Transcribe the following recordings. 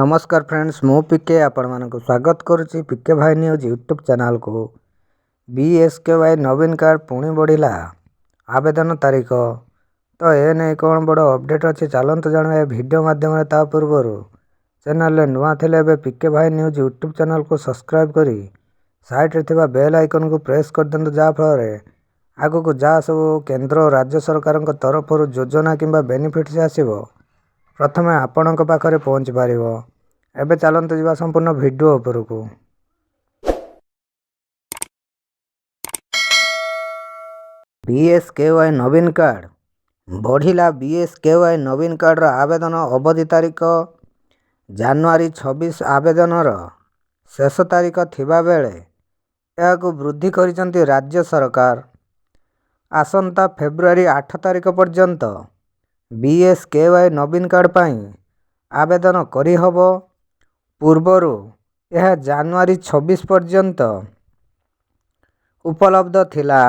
नमस्कार फ्रेंड्स मु पीके आपण मानक स्वागत करुच्ची पीके भाई न्यूज यूट्यूब चैनल को। बीएसकेवाई नवीन कार्ड पुणी बढ़िला आवेदन तारीख तो ए नहीं कौन बड़ अपडेट अच्छे चलते जाना वीडियो माध्यम ता पूर्व चैनल नुआ थे पीके भाई न्यूज यूट्यूब चैनल को सब्सक्राइब करी साइड रे बेल आइकन को प्रेस कर दिंतु जहाँफल आगु को जहाँ सब केंद्र राज्य सरकार तरफ योजना किंबा बेनिफिट्स आसो प्रथम आपण पाखे पहुँची पार। एबे चलते जावा संपूर्ण वीडियो उपरकू। बीएसकेवाई नवीन कार्ड बढ़िला। बीएसकेवाई नवीन कार्ड आवेदन अवधि तारीख जनवरी 26 आवेदन शेष तारीख थिबा बेले याकू वृद्धि करिसंती राज्य सरकार। आसंता फेब्रुआरी 8 तारीख पर्यंत बीएसकेवाई नवीन कार्ड पाई आवेदन करी हबो। पूर्वर यह जनवरी 26 पर्यंत उपलब्ध थिला।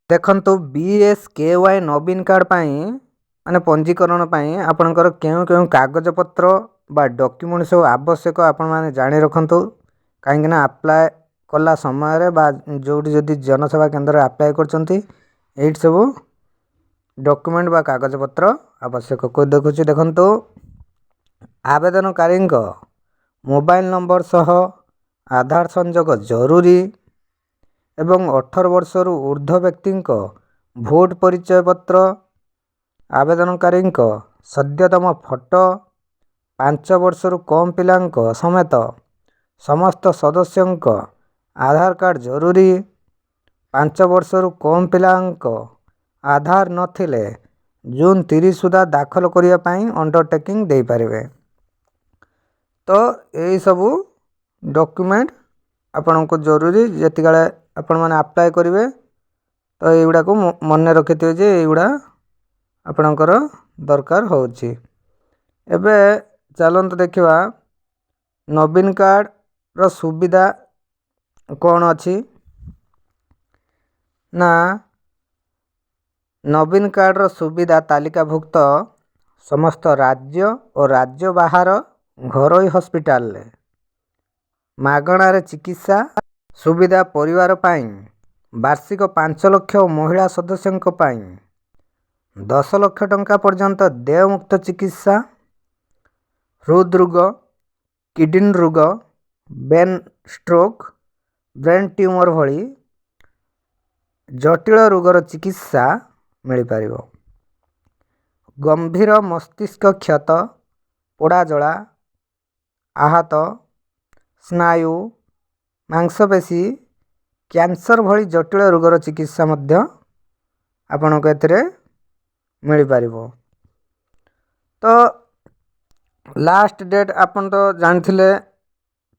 देखंतु बीएसकेवाई नवीन कार्ड पाई माने पंजीकरण पाई आपनकर केउ कागज पत्र बा डॉक्यूमेंट सब आवश्यक आपण माने जानि रखंतु। काहेकि ना अप्लाई कला समय रे बा जोडी जदि जनसेवा केंद्र अप्लाई करचंती एट सब डॉक्यूमेंट बा कागज पत्र आवश्यक को देखुची। देखंतु आवेदनकारी मोबाइल नंबर सह आधार संयोग जरूरी एवं 18 वर्ष रु ऊर्ध्व व्यक्ति भोट परिचय पत्र आवेदनकारी सद्यतम फोटो 5 वर्ष रु कम पिला समेत समस्त सदस्यों आधार कार्ड जरूरी। 5 वर्ष रु कम पिला आधार नथिले जून 30 सुधा दाखल करिया पाई अंडरटेकिंग दे पारिबे। तो यही सबू डॉक्यूमेंट आपण को जरूरी जति काले आपण माने अप्लाई करिवे। तो एगुड़ा को मन रखिथिबे जे एगुड़ा आपणकर दरकार होची। एबे चलंत देखिबा नवीन कार्ड रो सुविधा कौन अछि ना नवीन कार्ड रो सुविधा तालिकाभुक्त समस्त राज्य और राज्य बाहर घरोई हॉस्पिटल मागणा रे चिकित्सा सुविधा परिवार पाई वार्षिक 5 लाख महिला सदस्यों पाई 10 लाख टंका पर्यंत देयमुक्त चिकित्सा हृदरोग किडनी रोग ब्रेन स्ट्रोक ब्रेन ट्यूमर भली जटिल रोगर चिकित्सा मिल पार। गंभीर मस्तिष्क क्षत पोड़ाजला आहत स्नायु मांसपेशी कैंसर भली जटिल रोगर चिकित्सा मध्य आपण को एथिरे मिल पार। तो लास्ट डेट आपन तो जानथिले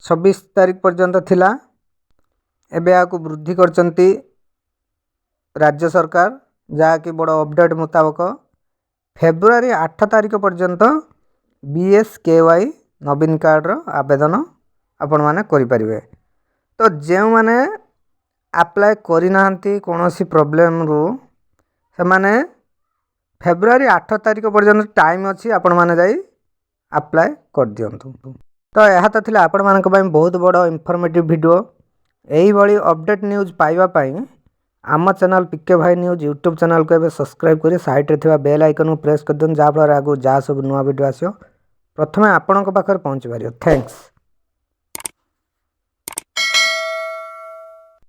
26 तारीख पर्यंत थिला। एबे आकु वृद्धि करचंती राज्य सरकार जहाँकि बड़ अपडेट मुताबक फेब्रुआरी 8 तारीख पर्यंत बीएसकेवाई नवीन कार्ड रो आवेदन आपण माने करि परिबे। तो जेउ माने अप्लाई करि नाहंती कोनोसी प्रॉब्लम रो से माने फेब्रुआरी 8 तारीख पर्यंत टाइम अछि आपण माने जाई अप्लाई कर दियंतु। तो यह तो थिला आपण मानक पई बहुत बड़ इन्फॉर्मेटिव वीडियो। एही भली अपडेट न्यूज पाइबा पई आम चैनल पीके भाई न्यूज यूट्यूब चैनल को एबे सब्सक्राइब करी साइड रे थिबा बेल आइकन को प्रेस कर दियन जहाँ फल आगु जहाँ सब नुआ वीडियो आसियो प्रथमे आपण पाखे पहुँची पारियो। थैंक्स।